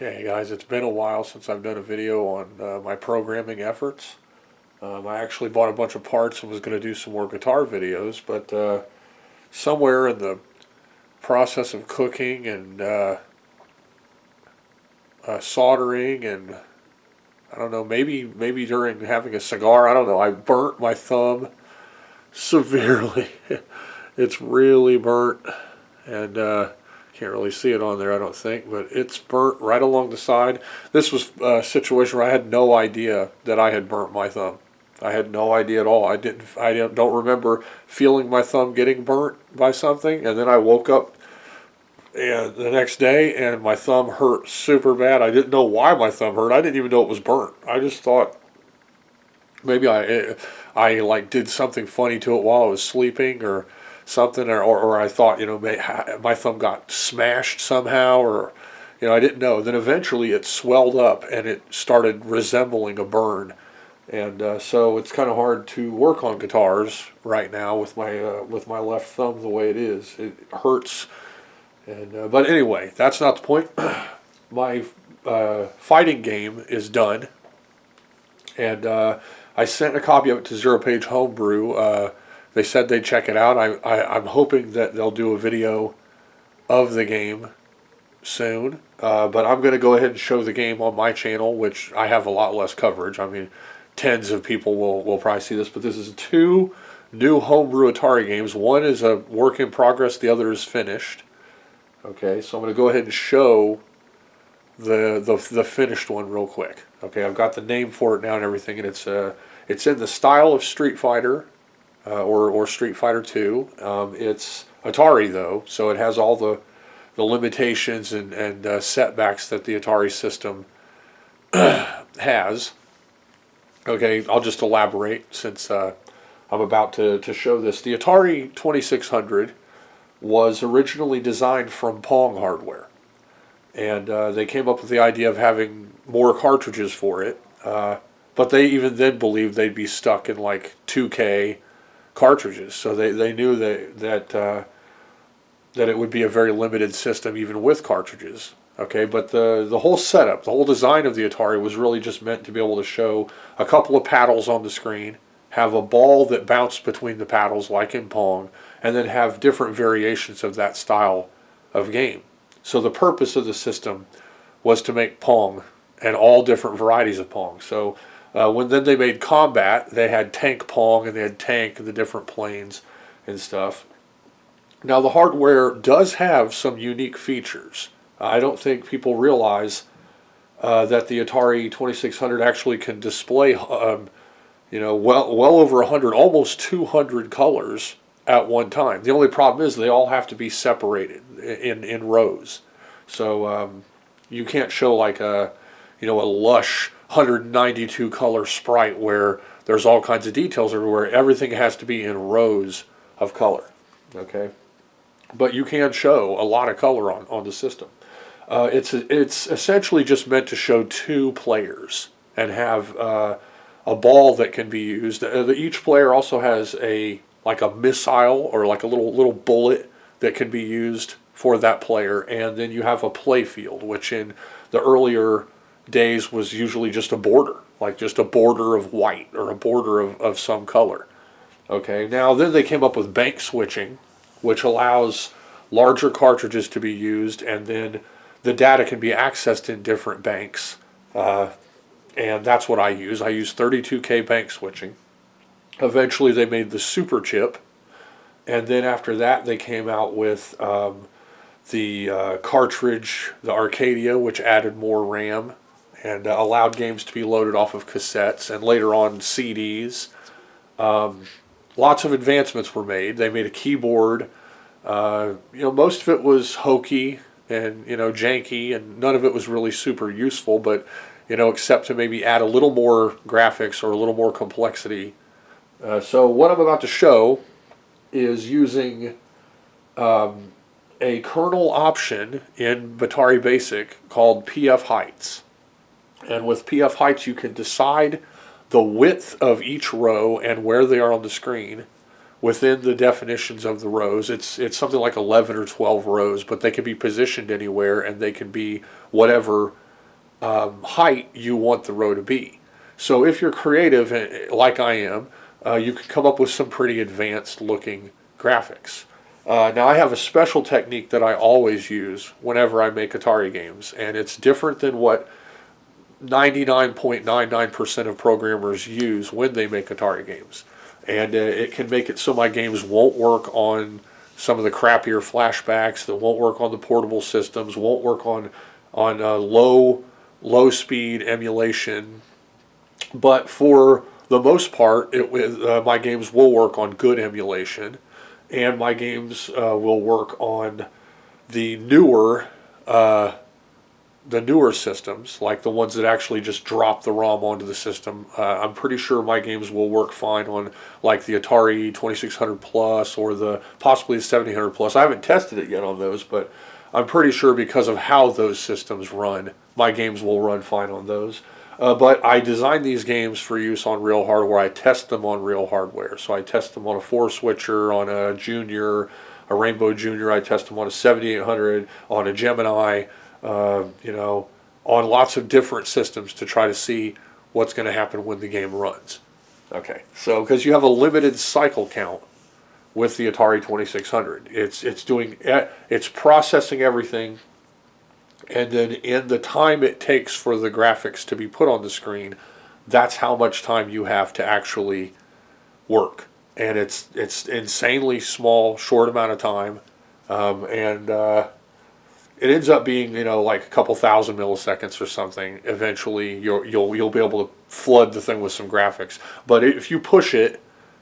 Okay guys, it's been a while since I've done a video on my programming efforts. I actually bought a bunch of parts and was going to do some more guitar videos, but somewhere in the process of cooking and soldering and I don't know, maybe during having a cigar, I don't know, I burnt my thumb severely. It's really burnt, and can't really see it on there, I don't think, but it's burnt right along the side. This was a situation where I had no idea that I had burnt my thumb. I had no idea at all. I don't remember feeling my thumb getting burnt by something, and then I woke up and the next day and my thumb hurt super bad. I didn't know why my thumb hurt. I didn't even know it was burnt. I just thought maybe I like did something funny to it while I was sleeping or something, or I thought, my thumb got smashed somehow, or I didn't know. Then eventually it swelled up and it started resembling a burn, and so it's kind of hard to work on guitars right now with my left thumb the way it is. It hurts, and but anyway, that's not the point. My fighting game is done, and I sent a copy of it to Zero Page Homebrew. They said they'd check it out. I'm hoping that they'll do a video of the game soon. But I'm going to go ahead and show the game on my channel, which I have a lot less coverage. I mean, tens of people will probably see this. But this is two new Homebrew Atari games. One is a work in progress. The other is finished. Okay, so I'm going to go ahead and show the finished one real quick. Okay, I've got the name for it now and everything, and it's in the style of Street Fighter. Or Street Fighter 2. It's Atari though, so it has all the limitations and setbacks that the Atari system has. Okay, I'll just elaborate since I'm about to show this. The Atari 2600 was originally designed from Pong hardware, and they came up with the idea of having more cartridges for it, but they even then believed they'd be stuck in like 2K cartridges, so they knew that it would be a very limited system even with cartridges. Okay, but the whole setup, the whole design of the Atari was really just meant to be able to show a couple of paddles on the screen, have a ball that bounced between the paddles like in Pong, and then have different variations of that style of game. So the purpose of the system was to make Pong and all different varieties of Pong. So when then they made Combat, they had Tank Pong and they had Tank and the different planes and stuff. Now the hardware does have some unique features. I don't think people realize that the Atari 2600 actually can display well over 100, almost 200 colors at one time. The only problem is they all have to be separated in rows. So you can't show like a lush 192 color sprite where there's all kinds of details everywhere. Everything has to be in rows of color. Okay, but you can show a lot of color on the system. It's essentially just meant to show two players and have a ball that can be used. Each player also has a missile or like a little bullet that can be used for that player, and then you have a play field, which in the earlier days was usually just a border, like just a border of white or a border of some color. Okay, now then they came up with bank switching, which allows larger cartridges to be used, and then the data can be accessed in different banks, and that's what I use. I use 32K bank switching. Eventually they made the super chip, and then after that they came out with the cartridge, the Arcadia, which added more RAM and allowed games to be loaded off of cassettes and later on CDs. Lots of advancements were made. They made a keyboard. Most of it was hokey and janky, and none of it was really super useful, but except to maybe add a little more graphics or a little more complexity. So what I'm about to show is using a kernel option in Atari Basic called PF Heights. And with PF Heights you can decide the width of each row and where they are on the screen within the definitions of the rows. It's something like 11 or 12 rows, but they can be positioned anywhere and they can be whatever height you want the row to be. So if you're creative, like I am, you can come up with some pretty advanced looking graphics. Now I have a special technique that I always use whenever I make Atari games, and it's different than what 99.99% of programmers use when they make Atari games. And it can make it so my games won't work on some of the crappier flashbacks, that won't work on the portable systems, won't work on low speed emulation. But for the most part, my games will work on good emulation, and my games will work on the newer systems, like the ones that actually just drop the ROM onto the system. I'm pretty sure my games will work fine on like the Atari 2600 Plus or possibly the 7000 Plus. I haven't tested it yet on those, but I'm pretty sure because of how those systems run, my games will run fine on those. But I design these games for use on real hardware. I test them on real hardware. So I test them on a 4-switcher, on a Junior, a Rainbow Junior. I test them on a 7800, on a Gemini, on lots of different systems to try to see what's going to happen when the game runs. Okay, so because you have a limited cycle count with the Atari 2600, it's processing everything. And then in the time it takes for the graphics to be put on the screen, that's how much time you have to actually work. And it's insanely small, short amount of time. And it ends up being, like a couple thousand milliseconds or something. Eventually you'll be able to flood the thing with some graphics. But if you push it,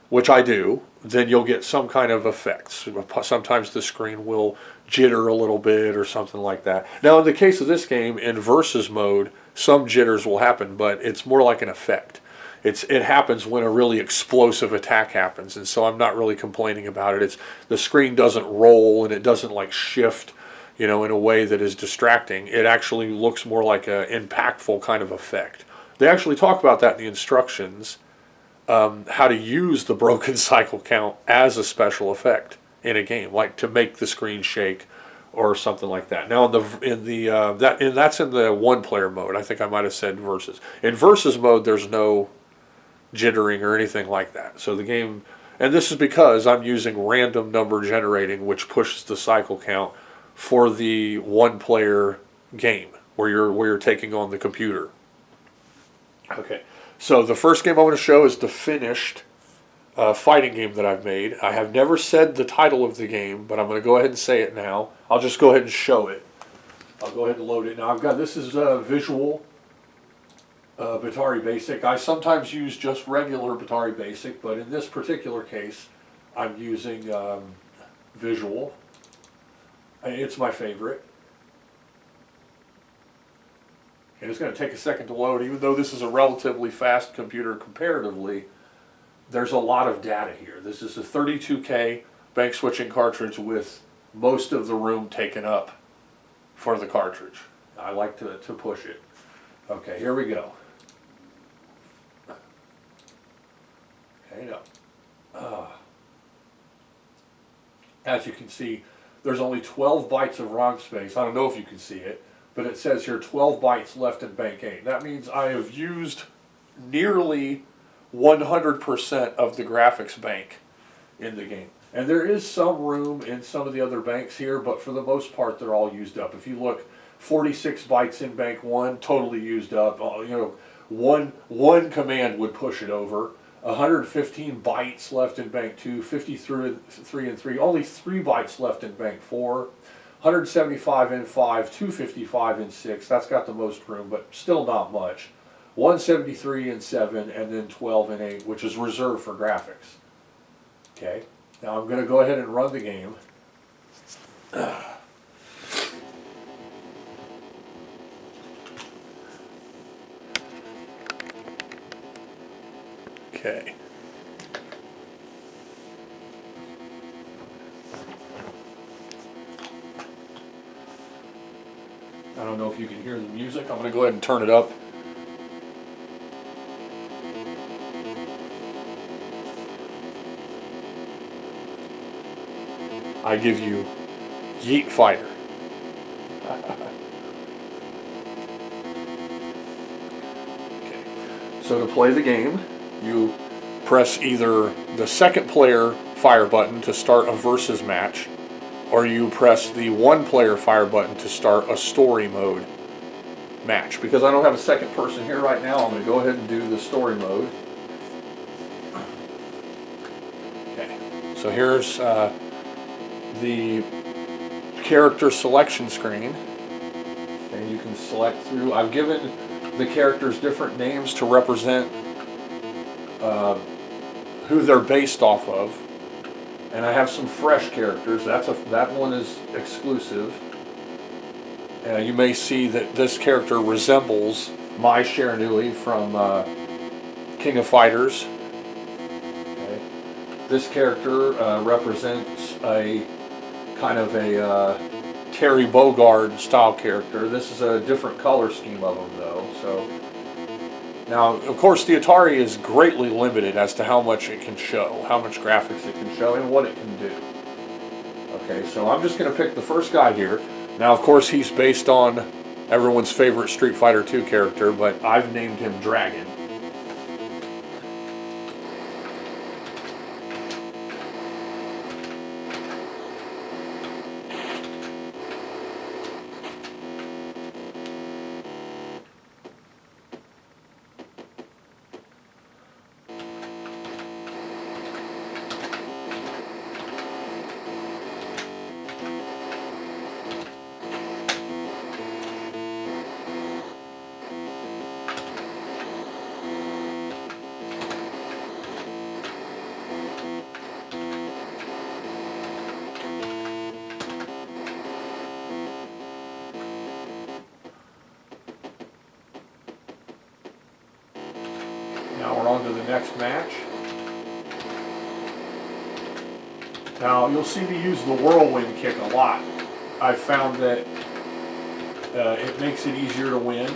which I do, then you'll get some kind of effects. Sometimes the screen will jitter a little bit or something like that. Now in the case of this game, in versus mode, some jitters will happen, but it's more like an effect. It happens when a really explosive attack happens, and so I'm not really complaining about it. The screen doesn't roll and it doesn't like shift, in a way that is distracting. It actually looks more like an impactful kind of effect. They actually talk about that in the instructions, how to use the broken cycle count as a special effect in a game, like to make the screen shake or something like that. Now that's in the one-player mode. I think I might have said versus. In versus mode, there's no jittering or anything like that. So the game, and this is because I'm using random number generating, which pushes the cycle count for the one-player game where you're taking on the computer. Okay. So the first game I want to show is the finished fighting game that I've made. I have never said the title of the game, but I'm going to go ahead and say it now. I'll just go ahead and show it. I'll go ahead and load it. Now this is visual Atari Basic. I sometimes use just regular Atari Basic, but in this particular case, I'm using visual. It's my favorite. And it's going to take a second to load, even though this is a relatively fast computer comparatively. There's a lot of data here. This is a 32K bank switching cartridge with most of the room taken up for the cartridge. I like to push it. Okay, here we go. Okay, now. As you can see, there's only 12 bytes of ROM space. I don't know if you can see it, but it says here 12 bytes left in bank 8. That means I have used nearly 100% of the graphics bank in the game. And there is some room in some of the other banks here, but for the most part they're all used up. If you look, 46 bytes in bank 1, totally used up. One command would push it over. 115 bytes left in bank 2, 53 and 3, only 3 bytes left in bank 4, 175 in 5, 255 in 6, that's got the most room, but still not much. 173 in 7, and then 12 in 8, which is reserved for graphics. Okay, now I'm going to go ahead and run the game. Okay. I don't know if you can hear the music. I'm going to go ahead and turn it up. I give you Yeet Fighter. So to play the game, you press either the second player fire button to start a versus match, or you press the one player fire button to start a story mode match. Because I don't have a second person here right now, I'm going to go ahead and do the story mode. Okay, so here's the character selection screen, and you can select through. I've given the characters different names to represent who they're based off of, and I have some fresh characters. That one is exclusive. You may see that this character resembles my Sharanui from King of Fighters. Okay. This character represents a kind of a Terry Bogard style character. This is a different color scheme of them though. So now, of course, the Atari is greatly limited as to how much it can show, how much graphics it can show, and what it can do. Okay, so I'm just going to pick the first guy here. Now, of course, he's based on everyone's favorite Street Fighter II character, but I've named him Dragon. Now we're on to the next match. Now you'll see me use the whirlwind kick a lot. I've found that it makes it easier to win.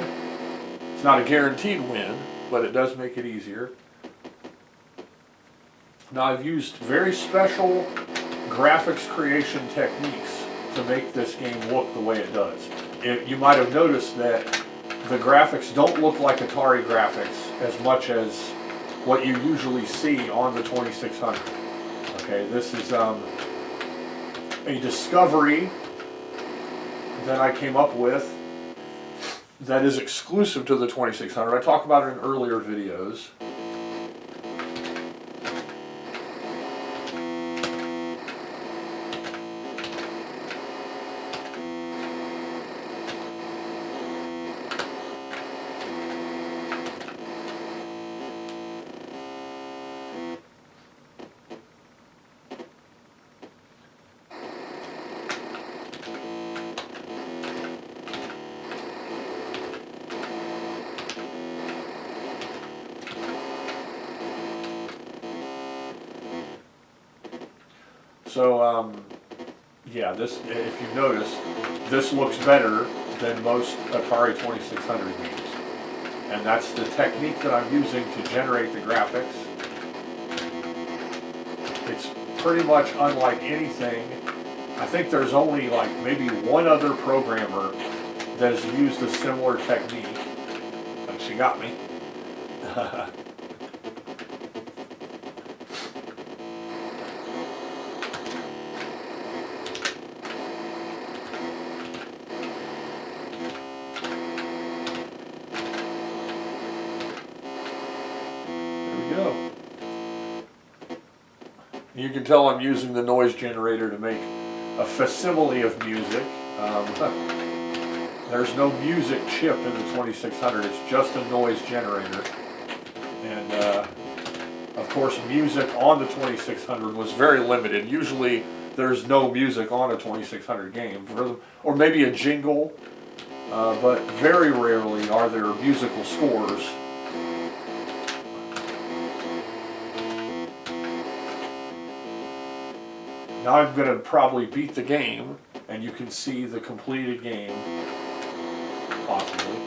It's not a guaranteed win, but it does make it easier. Now I've used very special graphics creation techniques to make this game look the way it does. You might have noticed that the graphics don't look like Atari graphics as much as what you usually see on the 2600. Okay, this is a discovery that I came up with that is exclusive to the 2600. I talked about it in earlier videos. So, yeah, this, if you've noticed, this looks better than most Atari 2600 games. And that's the technique that I'm using to generate the graphics. It's pretty much unlike anything. I think there's only like maybe one other programmer that has used a similar technique. And she got me. Go. You can tell I'm using the noise generator to make a facsimile of music. There's no music chip in the 2600, it's just a noise generator. And of course music on the 2600 was very limited. Usually there's no music on a 2600 game, or maybe a jingle, but very rarely are there musical scores. Now I'm going to probably beat the game, and you can see the completed game, possibly.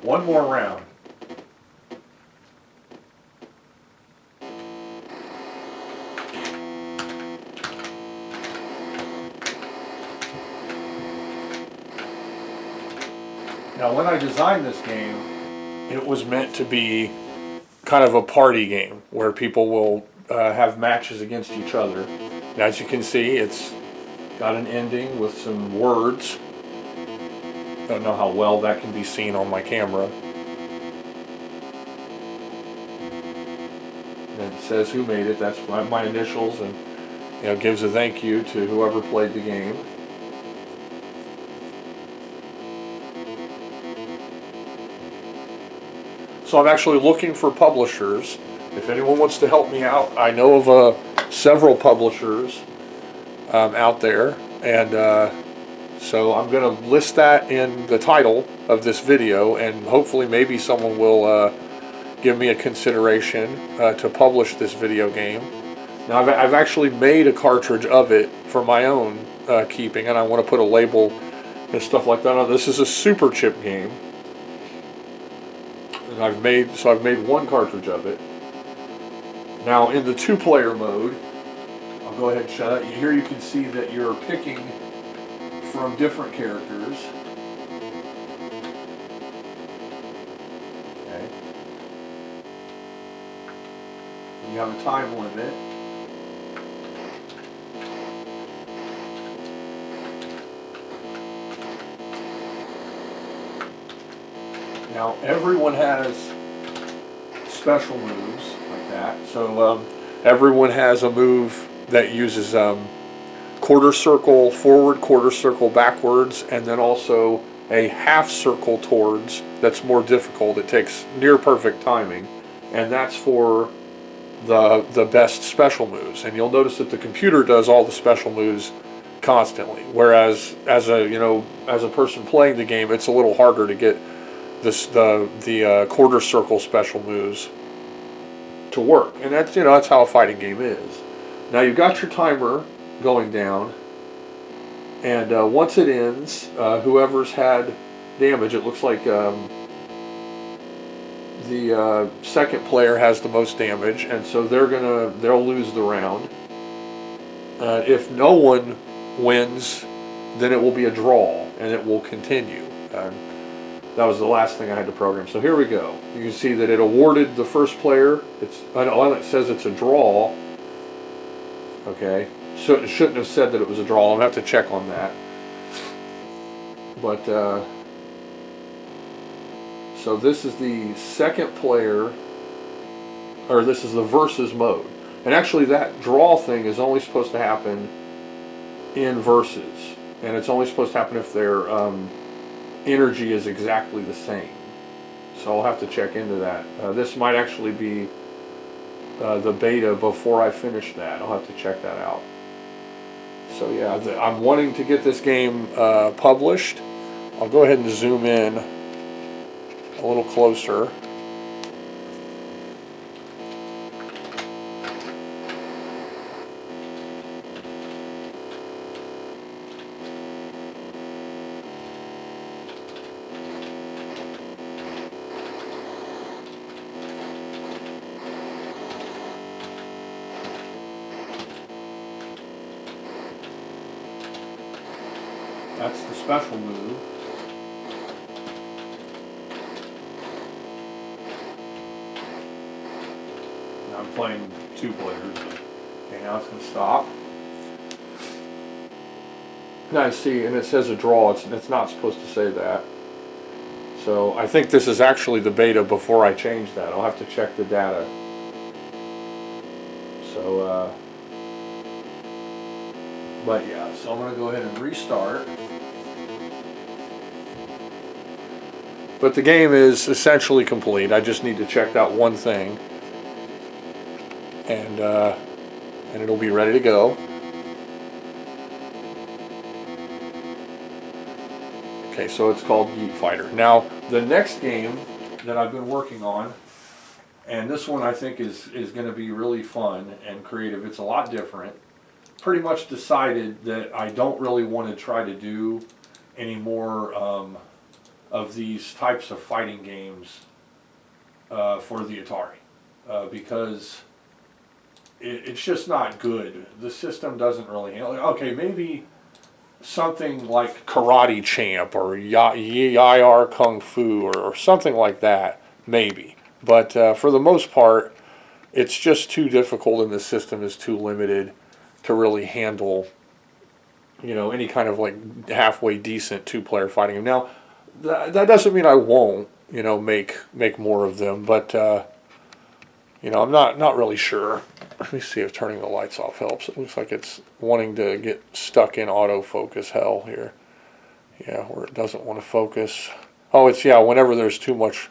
One more round. Now, when I designed this game, it was meant to be kind of a party game where people will have matches against each other. And as you can see, it's got an ending with some words. Don't know how well that can be seen on my camera. And it says who made it. That's my initials, and gives a thank you to whoever played the game. So I'm actually looking for publishers. If anyone wants to help me out, I know of several publishers out there, and so I'm going to list that in the title of this video, and hopefully maybe someone will give me a consideration to publish this video game. Now I've actually made a cartridge of it for my own keeping, and I want to put a label and stuff like that on. This is a super chip game. And I've made one cartridge of it. Now in the 2-player mode, I'll go ahead and shut it. Here you can see that you're picking from different characters. Okay. And you have a time limit. Now everyone has special moves like that. So everyone has a move that uses quarter circle forward, quarter circle backwards, and then also a half circle towards. That's more difficult. It takes near perfect timing, and that's for the best special moves. And you'll notice that the computer does all the special moves constantly, whereas as a person playing the game, it's a little harder to get the quarter circle special moves to work, and that's how a fighting game is. Now you've got your timer going down, and once it ends, whoever's had damage, it looks like the second player has the most damage, and so they'll lose the round. If no one wins, then it will be a draw, and it will continue. That was the last thing I had to program. So here we go. You can see that it awarded the first player. It says it's a draw. Okay. So it shouldn't have said that it was a draw. I'll have to check on that. But so this is the second player, or this is the versus mode. And actually that draw thing is only supposed to happen in versus. And it's only supposed to happen if they're energy is exactly the same. So I'll have to check into that. This might actually be the beta before I finish that. I'll have to check that out. So yeah, I'm wanting to get this game published. I'll go ahead and zoom in a little closer. That's the special move. Now I'm playing 2 players. Okay, now it's going to stop. Now I see, and it says a draw. It's not supposed to say that. So I think this is actually the beta before I change that. I'll have to check the data. So, but yeah, so I'm going to go ahead and restart. But the game is essentially complete. I just need to check that one thing, and it'll be ready to go. Okay, so it's called Yeet Fighter. Now, the next game that I've been working on, and this one I think is going to be really fun and creative. It's a lot different. Pretty much decided that I don't really want to try to do any more of these types of fighting games for the Atari, because it's just not good. The system doesn't really handle it. Okay, maybe something like Karate Champ or Yir Kung Fu or something like that, maybe. But for the most part, it's just too difficult, and the system is too limited to really handle, you know, any kind of like halfway decent two-player fighting game. Now, that doesn't mean I won't, you know, make more of them, but you know, I'm not really sure. Let me see if turning the lights off helps. It looks like it's wanting to get stuck in autofocus hell here. Yeah, where it doesn't want to focus. Oh, it's, yeah, whenever there's too much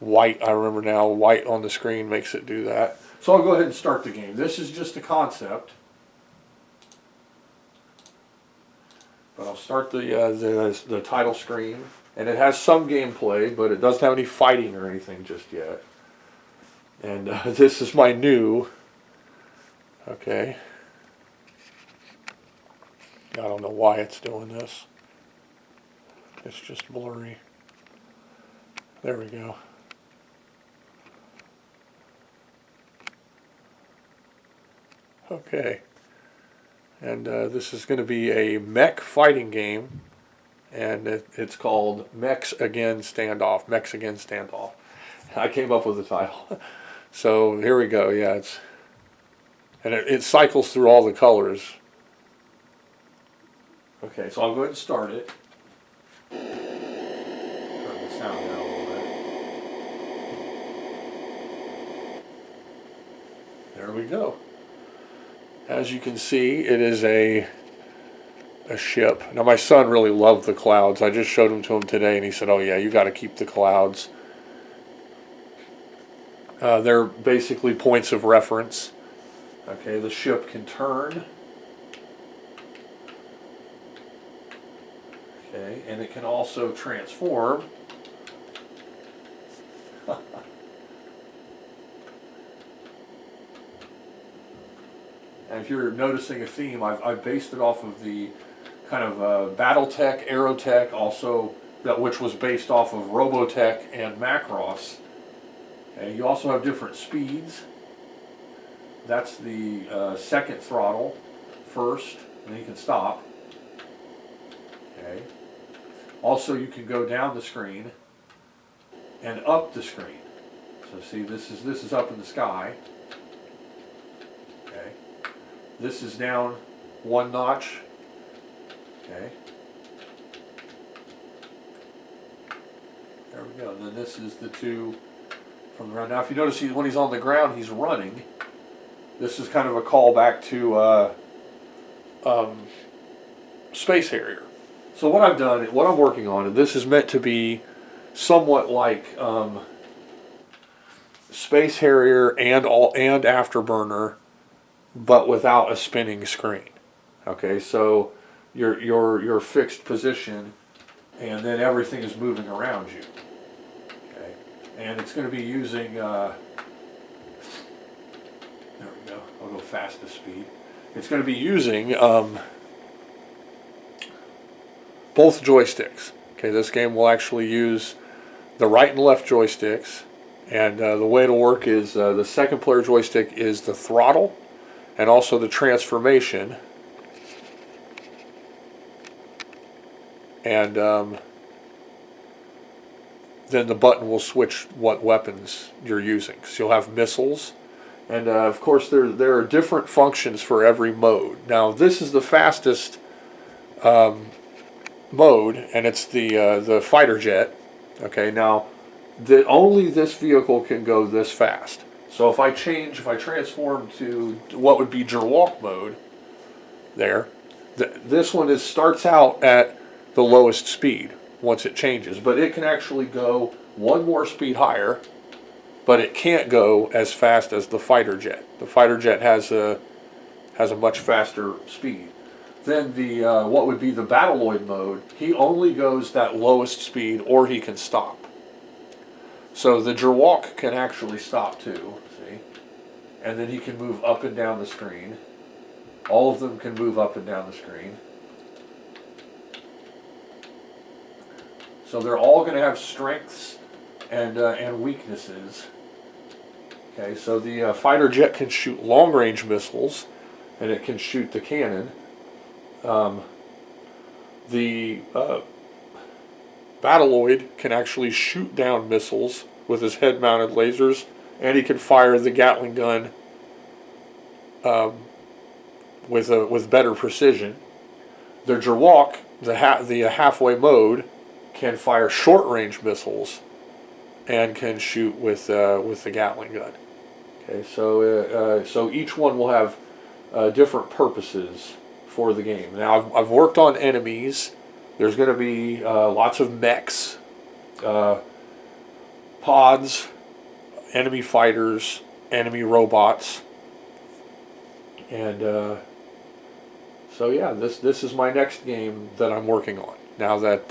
white, I remember now, white on the screen makes it do that. So I'll go ahead and start the game. This is just a concept. But I'll start the title screen. And it has some gameplay, but it doesn't have any fighting or anything just yet. And this is my new, okay, I don't know why it's doing this. It's just blurry. There we go. Okay. And this is going to be a mech fighting game. And it's called Mechs Again Stand Off. Mechs Again Stand Off. I came up with the title. So here we go. Yeah, it cycles through all the colors. Okay, so I'll go ahead and start it. Turn the sound down a little bit. There we go. As you can see, it is a ship. Now my son really loved the clouds. I just showed them to him today, and he said, "Oh yeah, you got to keep the clouds." They're basically points of reference. Okay, the ship can turn. Okay, and it can also transform. And if you're noticing a theme, I've based it off of the kind of BattleTech, Aerotech, also which was based off of Robotech and Macross. Okay, you also have different speeds. That's the second throttle, first, and then you can stop. Okay. Also, you can go down the screen and up the screen. So see, this is up in the sky. Okay. This is down one notch. Okay. There we go. And then this is the two from the ground. Now, if you notice, when he's on the ground, he's running. This is kind of a callback to Space Harrier. So what I've done, what I'm working on, and this is meant to be somewhat like Space Harrier and Afterburner, but without a spinning screen. Okay, so your fixed position, and then everything is moving around you. Okay, and it's going to be using. There we go. I'll go fastest speed. It's going to be using both joysticks. Okay, this game will actually use the right and left joysticks, and the way it'll work is the second player joystick is the throttle, and also the transformation. And then the button will switch what weapons you're using. So you'll have missiles, and of course there are different functions for every mode. Now this is the fastest mode, and it's the fighter jet. Okay, now only this vehicle can go this fast. So if I transform to what would be Gerwalk mode, there, this one starts out at the lowest speed once it changes, but it can actually go one more speed higher, but it can't go as fast as the fighter jet. The fighter jet has a much faster speed. Then the what would be the Battleoid mode, he only goes that lowest speed, or he can stop. So the Gerwalk can actually stop too, see? And then he can move up and down the screen. All of them can move up and down the screen. So they're all going to have strengths and weaknesses. Okay, so the fighter jet can shoot long-range missiles, and it can shoot the cannon. The Battleoid can actually shoot down missiles with his head-mounted lasers, and he can fire the Gatling gun with better precision. The Jerwalk, the halfway mode, can fire short-range missiles and can shoot with the Gatling gun. Okay, so each one will have different purposes for the game. Now I've worked on enemies. There's going to be lots of mechs, pods, enemy fighters, enemy robots, and so yeah, this is my next game that I'm working on. Now that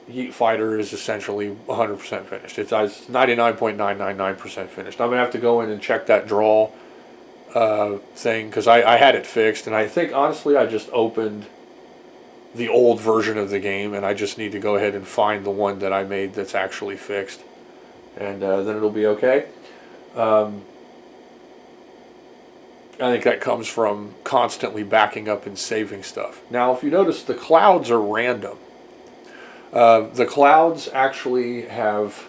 Yeet Fighter is essentially 100% finished. It's 99.999% finished. I'm going to have to go in and check that draw thing, because I had it fixed, and I think honestly I just opened the old version of the game, and I just need to go ahead and find the one that I made that's actually fixed, and then it'll be okay. I think that comes from constantly backing up and saving stuff. Now if you notice, the clouds are random. The clouds actually have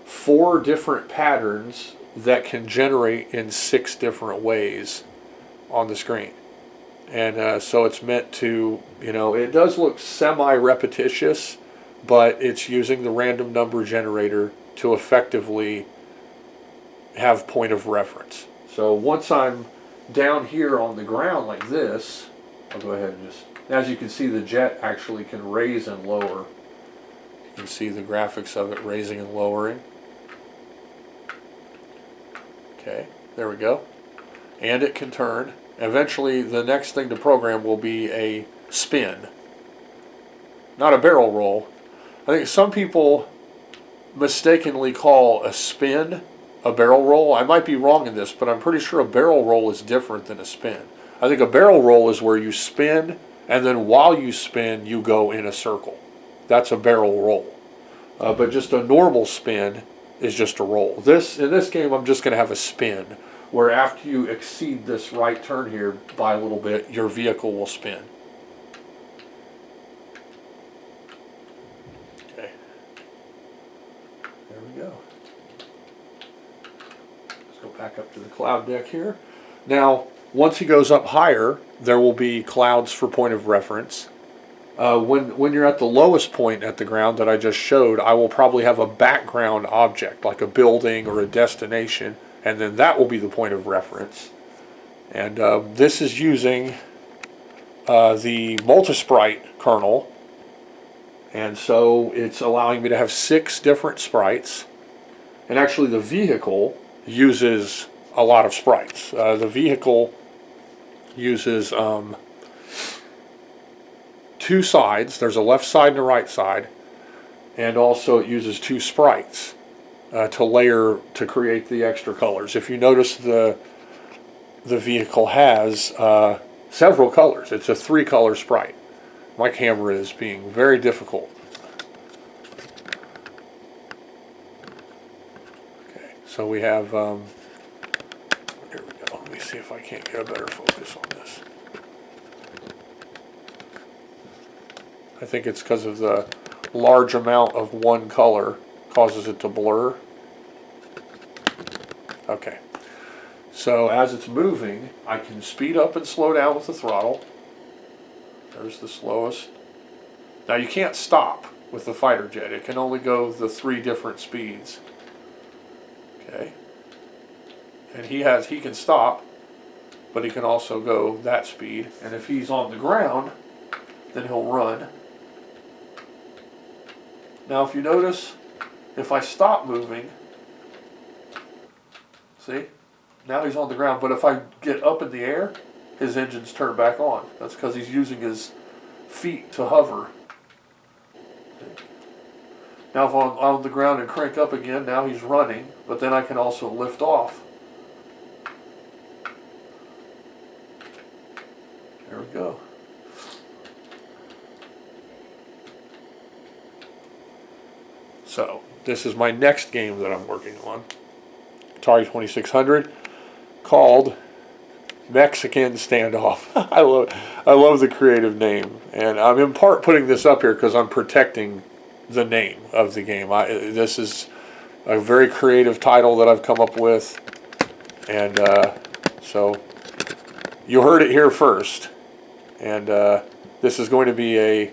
4 different patterns that can generate in 6 different ways on the screen. And so it's meant to, it does look semi-repetitious, but it's using the random number generator to effectively have point of reference. So once I'm down here on the ground like this, I'll go ahead and just, as you can see, the jet actually can raise and lower. You can see the graphics of it raising and lowering. Okay, there we go. And it can turn. Eventually, the next thing to program will be a spin, not a barrel roll. I think some people mistakenly call a spin a barrel roll. I might be wrong in this, but I'm pretty sure a barrel roll is different than a spin. I think a barrel roll is where you spin, and then while you spin, you go in a circle. That's a barrel roll. But just a normal spin is just a roll. In this game, I'm just going to have a spin, where after you exceed this right turn here by a little bit, your vehicle will spin. Okay. There we go. Let's go back up to the cloud deck here. Now, once he goes up higher, there will be clouds for point of reference. When you're at the lowest point at the ground that I just showed, I will probably have a background object, like a building or a destination, and then that will be the point of reference. And this is using the Multisprite kernel, and so it's allowing me to have 6 different sprites. And actually the vehicle uses a lot of sprites. The vehicle uses 2 sides. There's a left side and a right side, and also it uses 2 sprites to layer to create the extra colors. If you notice, the vehicle has several colors. It's a 3-color sprite. My camera is being very difficult. Okay, so we have here we go. Let me see if I can't get a better focus on this. I think it's because of the large amount of one color causes it to blur. Okay. So as it's moving, I can speed up and slow down with the throttle. There's the slowest. Now you can't stop with the fighter jet. It can only go the 3 different speeds. Okay. And he can stop, but he can also go that speed. And if he's on the ground, then he'll run. Now if you notice, if I stop moving, see, now he's on the ground, but if I get up in the air, his engines turn back on. That's because he's using his feet to hover. See? Now if I'm on the ground and crank up again, now he's running, but then I can also lift off. There we go. So this is my next game that I'm working on. Atari 2600, called Mechs Again Stand Off. I love the creative name, and I'm in part putting this up here because I'm protecting the name of the game. This is a very creative title that I've come up with, and so you heard it here first. And this is going to be a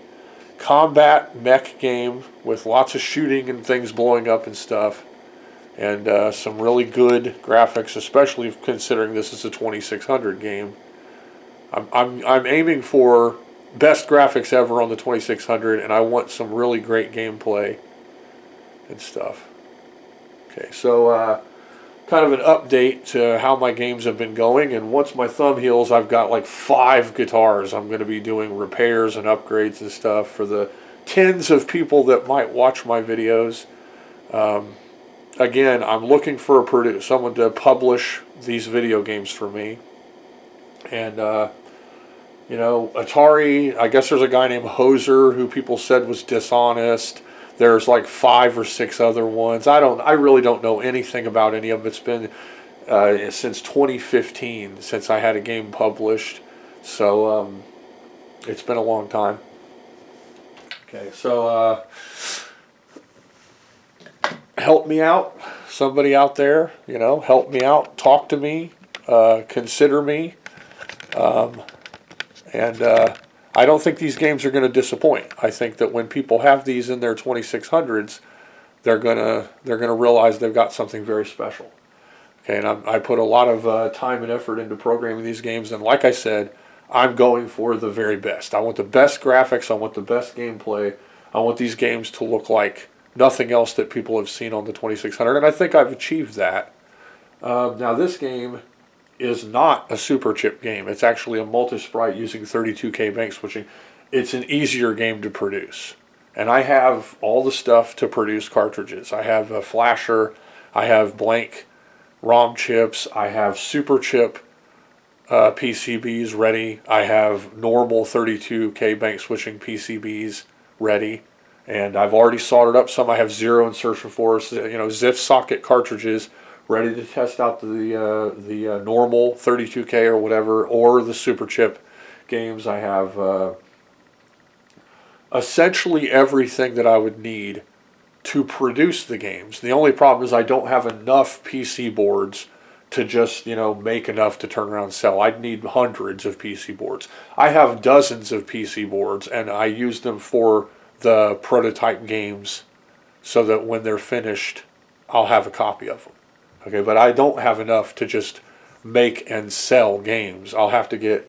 combat mech game with lots of shooting and things blowing up and stuff, and some really good graphics, especially considering this is a 2600 game. I'm aiming for best graphics ever on the 2600, and I want some really great gameplay and stuff. Okay, so kind of an update to how my games have been going, and once my thumb heals, I've got like 5 guitars. I'm going to be doing repairs and upgrades and stuff for the tens of people that might watch my videos. Again, I'm looking for someone to publish these video games for me. And, you know, Atari, I guess there's a guy named Hoser who people said was dishonest. There's like 5 or 6 other ones. I really don't know anything about any of them. It's been since 2015 since I had a game published. So it's been a long time. Okay, so help me out. Somebody out there, you know, help me out. Talk to me. Consider me. And I don't think these games are going to disappoint. I think that when people have these in their 2600s, they're gonna realize they've got something very special. Okay, and I put a lot of time and effort into programming these games, and like I said, I'm going for the very best. I want the best graphics. I want the best gameplay. I want these games to look like nothing else that people have seen on the 2600, and I think I've achieved that. Now this game is not a super chip game. It's actually a multi-sprite using 32K bank switching. It's an easier game to produce. And I have all the stuff to produce cartridges. I have a flasher, I have blank ROM chips, I have super chip PCBs ready, I have normal 32K bank switching PCBs ready, and I've already soldered up some. I have zero insertion force, you know, ZIF socket cartridges ready to test out the normal 32K or whatever, or the super chip games. I have essentially everything that I would need to produce the games. The only problem is I don't have enough PC boards to just, you know, make enough to turn around and sell. I'd need hundreds of PC boards. I have dozens of PC boards, and I use them for the prototype games so that when they're finished, I'll have a copy of them. Okay, but I don't have enough to just make and sell games. I'll have to get